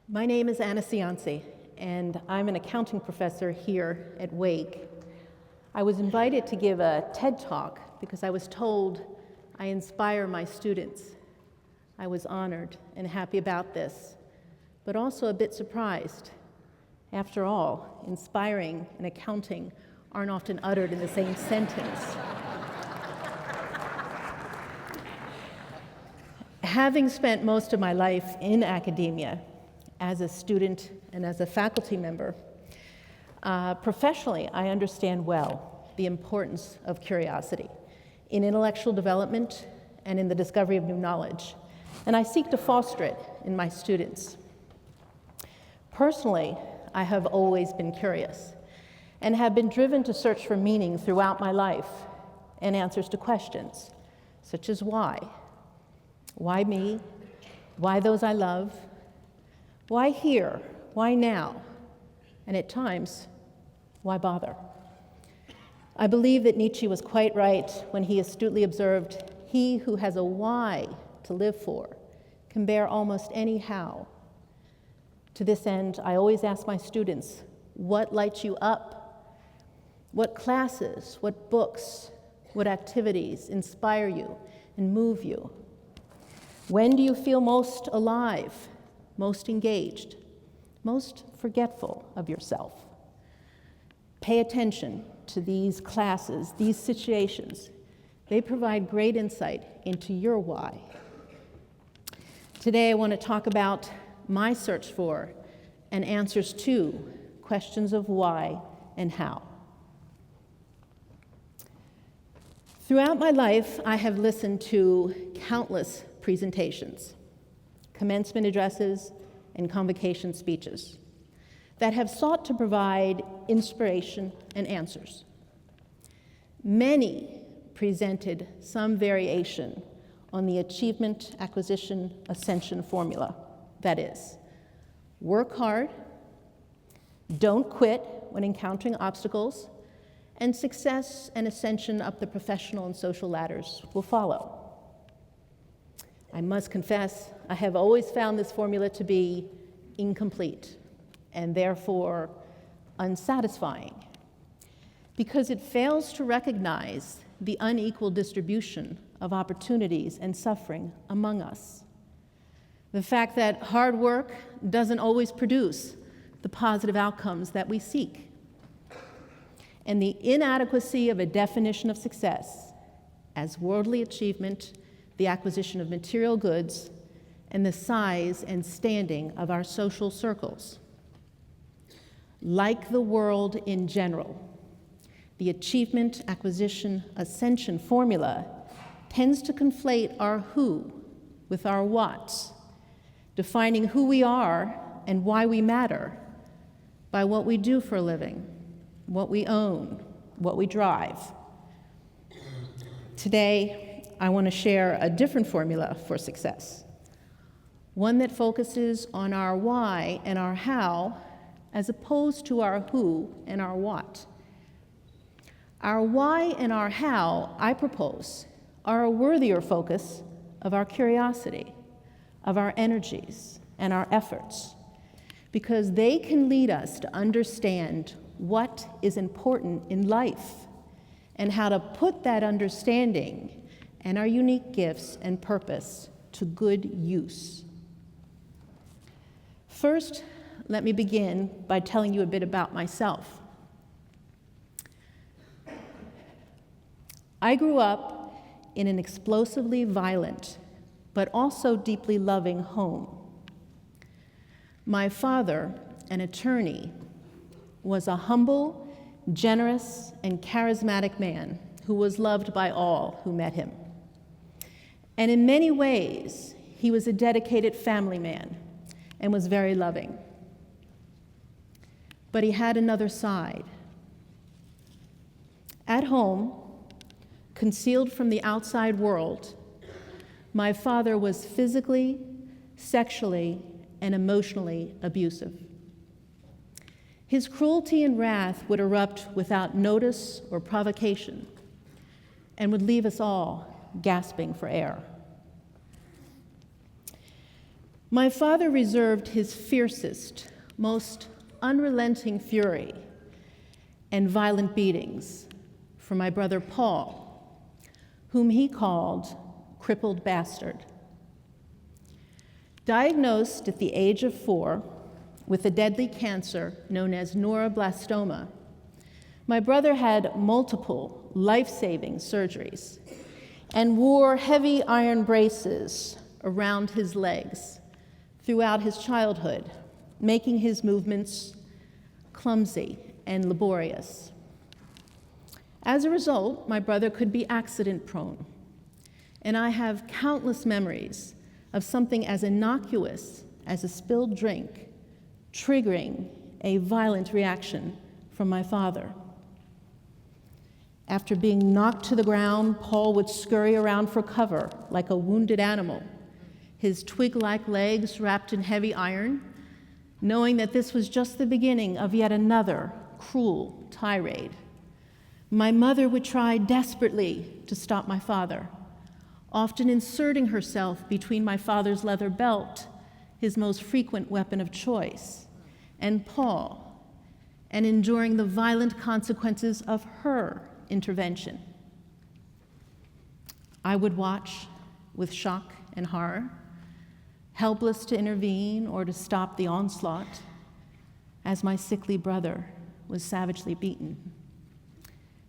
My name is Cianci, and I'm an accounting professor here at Wake. I was invited to give a TED Talk because I was told I inspire my students. I was honored and happy about this, but also a bit surprised. After all, inspiring and accounting aren't often uttered in the same sentence. Having spent most of my life in academia, as a student and as a faculty member, professionally, I understand well the importance of curiosity in intellectual development and in the discovery of new knowledge, and I seek to foster it in my students. Personally, I have always been curious and have been driven to search for meaning throughout my life and answers to questions such as why? Why me? Why those I love? Why here? Why now? And at times, why bother? I believe that Nietzsche was quite right when he astutely observed, "He who has a why to live for can bear almost any how." To this end, I always ask my students, what lights you up? What classes, what books, what activities inspire you and move you? When do you feel most alive, most engaged, most forgetful of yourself? Pay attention to these classes, these situations. They provide great insight into your why. Today I want to talk about my search for and answers to questions of why and how. Throughout my life, I have listened to countless presentations, commencement addresses, and convocation speeches that have sought to provide inspiration and answers. Many presented some variation on the achievement, acquisition, ascension formula. That is, work hard, don't quit when encountering obstacles, and success and ascension up the professional and social ladders will follow. I must confess, I have always found this formula to be incomplete and therefore unsatisfying because it fails to recognize the unequal distribution of opportunities and suffering among us. The fact that hard work doesn't always produce the positive outcomes that we seek, and the inadequacy of a definition of success as worldly achievement, the acquisition of material goods, and the size and standing of our social circles. Like the world in general, the achievement, acquisition, ascension formula tends to conflate our who with our whats, defining who we are and why we matter by what we do for a living, what we own, what we drive. Today, I want to share a different formula for success, one that focuses on our why and our how as opposed to our who and our what. Our why and our how, I propose, are a worthier focus of our curiosity, of our energies, and our efforts, because they can lead us to understand what is important in life and how to put that understanding and our unique gifts and purpose to good use. First, let me begin by telling you a bit about myself. I grew up in an explosively violent, but also deeply loving home. My father, an attorney, was a humble, generous, and charismatic man who was loved by all who met him. And in many ways, he was a dedicated family man and was very loving. But he had another side. At home, concealed from the outside world, my father was physically, sexually, and emotionally abusive. His cruelty and wrath would erupt without notice or provocation and would leave us all gasping for air. My father reserved his fiercest, most unrelenting fury and violent beatings for my brother Paul, whom he called crippled bastard. Diagnosed at the age of 4 with a deadly cancer known as neuroblastoma, my brother had multiple life-saving surgeries and wore heavy iron braces around his legs throughout his childhood, making his movements clumsy and laborious. As a result, my brother could be accident-prone, and I have countless memories of something as innocuous as a spilled drink triggering a violent reaction from my father. After being knocked to the ground, Paul would scurry around for cover like a wounded animal, his twig-like legs wrapped in heavy iron, knowing that this was just the beginning of yet another cruel tirade. My mother would try desperately to stop my father, often inserting herself between my father's leather belt, his most frequent weapon of choice, and Paul, and enduring the violent consequences of her intervention. I would watch with shock and horror, helpless to intervene or to stop the onslaught, as my sickly brother was savagely beaten,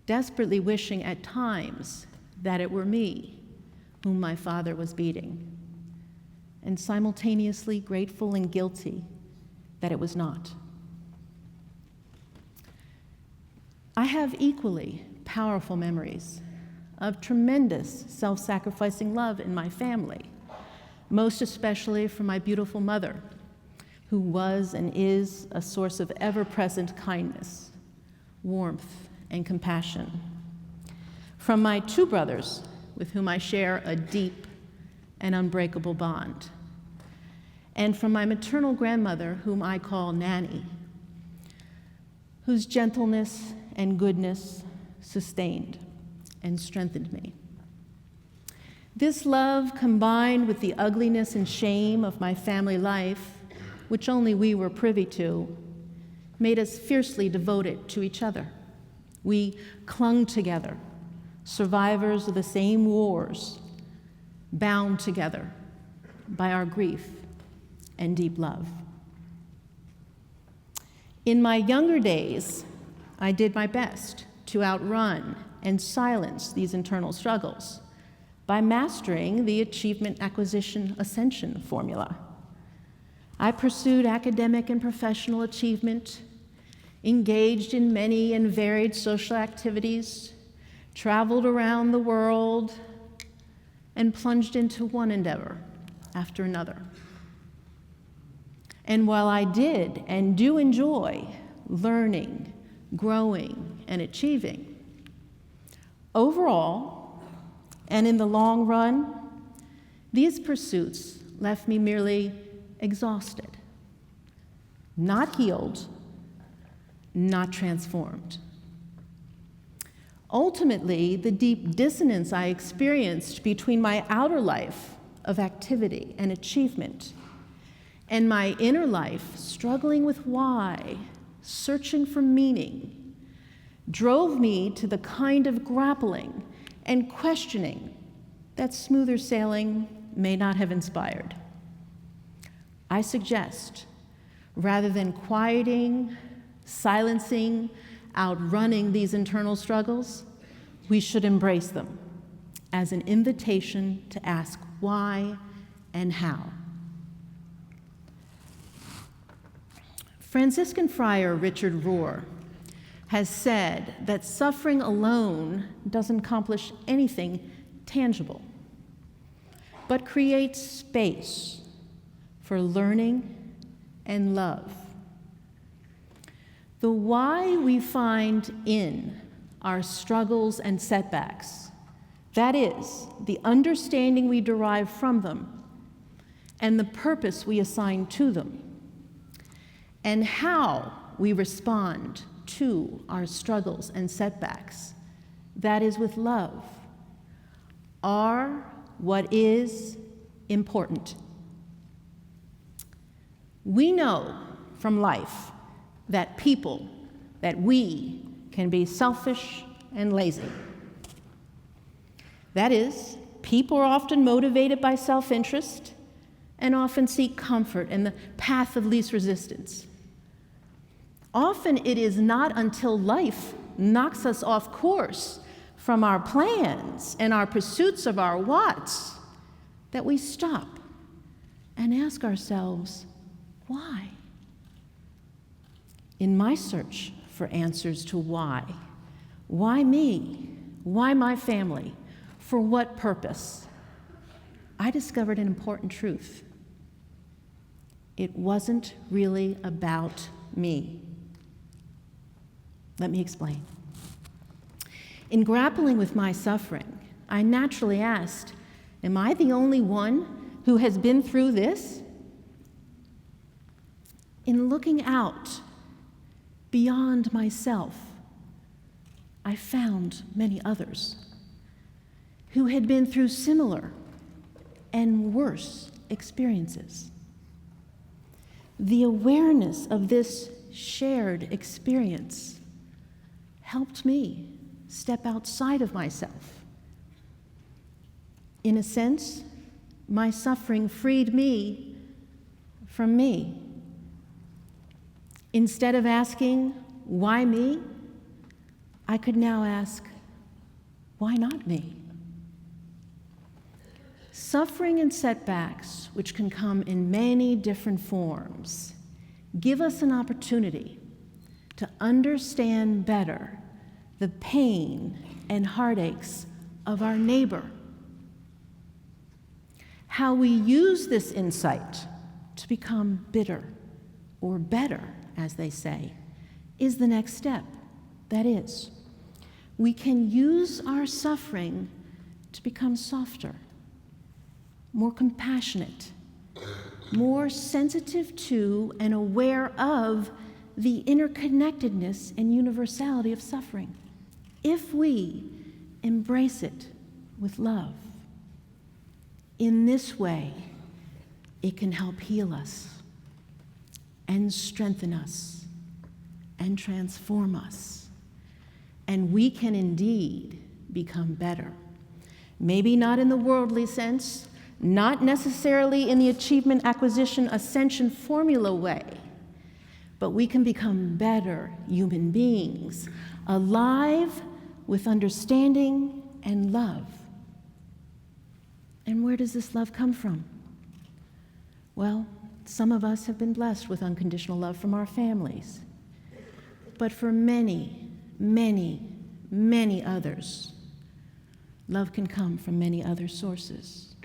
desperately wishing at times that it were me whom my father was beating, and simultaneously grateful and guilty that it was not. I have equally powerful memories of tremendous self-sacrificing love in my family, most especially from my beautiful mother, who was and is a source of ever-present kindness, warmth, and compassion. From my 2 brothers, with whom I share a deep and unbreakable bond, and from my maternal grandmother, whom I call Nanny, whose gentleness and goodness sustained and strengthened me. This love, combined with the ugliness and shame of my family life, which only we were privy to, made us fiercely devoted to each other. We clung together, survivors of the same wars, bound together by our grief and deep love. In my younger days, I did my best to outrun and silence these internal struggles by mastering the achievement acquisition Ascension formula. I pursued academic and professional achievement, engaged in many and varied social activities, traveled around the world, and plunged into one endeavor after another. And while I did and do enjoy learning, growing, and achieving, overall, and in the long run, these pursuits left me merely exhausted, not healed, not transformed. Ultimately, the deep dissonance I experienced between my outer life of activity and achievement and my inner life struggling with why, searching for meaning, drove me to the kind of grappling and questioning that smoother sailing may not have inspired. I suggest, rather than quieting, silencing, outrunning these internal struggles, we should embrace them as an invitation to ask why and how. Franciscan friar Richard Rohr has said that suffering alone doesn't accomplish anything tangible, but creates space for learning and love. The why we find in our struggles and setbacks, that is, the understanding we derive from them and the purpose we assign to them, and how we respond to our struggles and setbacks, that is with love, are what is important. We know from life that we can be selfish and lazy. That is, people are often motivated by self-interest and often seek comfort and the path of least resistance. Often it is not until life knocks us off course from our plans and our pursuits of our wants that we stop and ask ourselves, why? In my search for answers to why me? Why my family? For what purpose? I discovered an important truth. It wasn't really about me. Let me explain. In grappling with my suffering, I naturally asked, am I the only one who has been through this? In looking out beyond myself, I found many others who had been through similar and worse experiences. The awareness of this shared experience helped me step outside of myself. In a sense, my suffering freed me from me. Instead of asking, why me? I could now ask, why not me? Suffering and setbacks, which can come in many different forms, give us an opportunity to understand better the pain and heartaches of our neighbor. How we use this insight to become bitter or better, as they say, is the next step. That is, we can use our suffering to become softer, more compassionate, more sensitive to and aware of the interconnectedness and universality of suffering, if we embrace it with love. In this way, it can help heal us and strengthen us and transform us, and we can indeed become better. Maybe not in the worldly sense, not necessarily in the achievement, acquisition, ascension formula way, but we can become better human beings, alive with understanding and love. And where does this love come from? Well, some of us have been blessed with unconditional love from our families. But for many, many, many others, love can come from many other sources.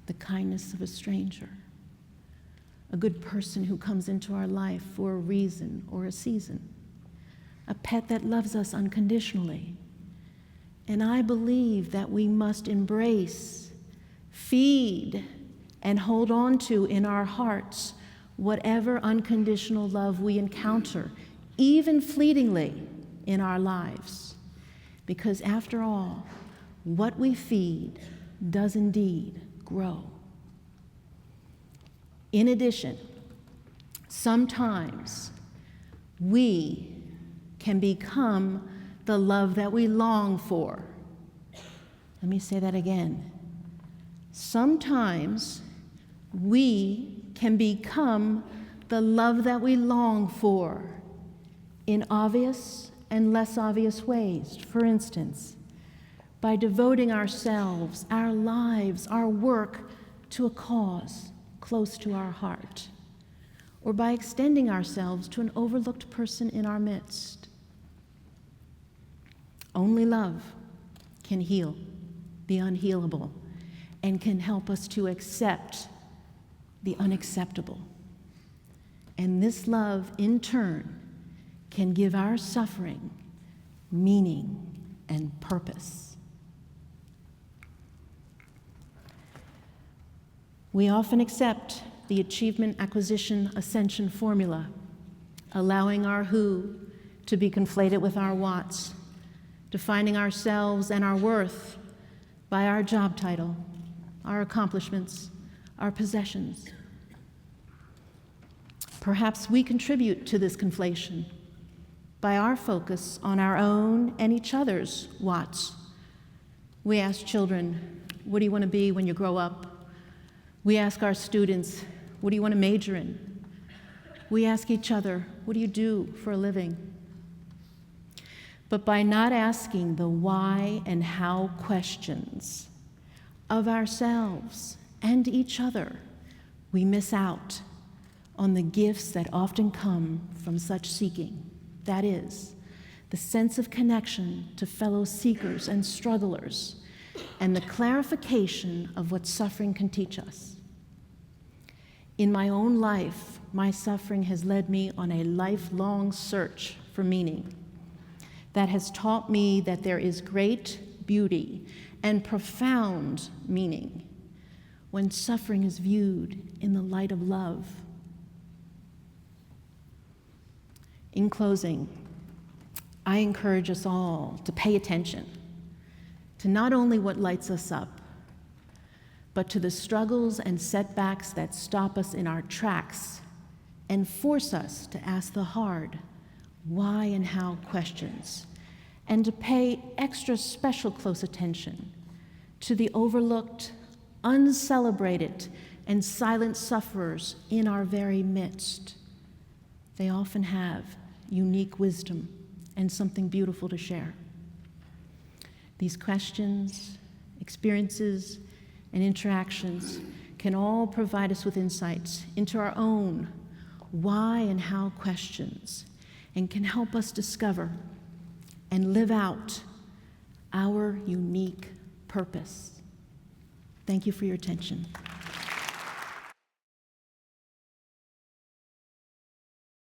The kindness of a stranger, a good person who comes into our life for a reason or a season, a pet that loves us unconditionally. And I believe that we must embrace, feed, and hold on to in our hearts whatever unconditional love we encounter, even fleetingly in our lives. Because after all, what we feed does indeed grow. In addition, sometimes we can become the love that we long for. Let me say that again. Sometimes we can become the love that we long for in obvious and less obvious ways. For instance, by devoting ourselves, our lives, our work to a cause close to our heart, or by extending ourselves to an overlooked person in our midst. Only love can heal the unhealable and can help us to accept the unacceptable. And this love, in turn, can give our suffering meaning and purpose. We often accept the achievement, acquisition, ascension formula, allowing our who to be conflated with our what's, defining ourselves and our worth by our job title, our accomplishments, our possessions. Perhaps we contribute to this conflation by our focus on our own and each other's whats. We ask children, what do you want to be when you grow up? We ask our students, what do you want to major in? We ask each other, what do you do for a living? But by not asking the why and how questions of ourselves and each other, we miss out on the gifts that often come from such seeking. That is, the sense of connection to fellow seekers and strugglers, and the clarification of what suffering can teach us. In my own life, my suffering has led me on a lifelong search for meaning that has taught me that there is great beauty and profound meaning when suffering is viewed in the light of love. In closing, I encourage us all to pay attention to not only what lights us up, but to the struggles and setbacks that stop us in our tracks and force us to ask the hard why and how questions, and to pay extra special close attention to the overlooked, uncelebrated, and silent sufferers in our very midst. They often have unique wisdom and something beautiful to share. These questions, experiences, and interactions can all provide us with insights into our own why and how questions, and can help us discover and live out our unique purpose. Thank you for your attention.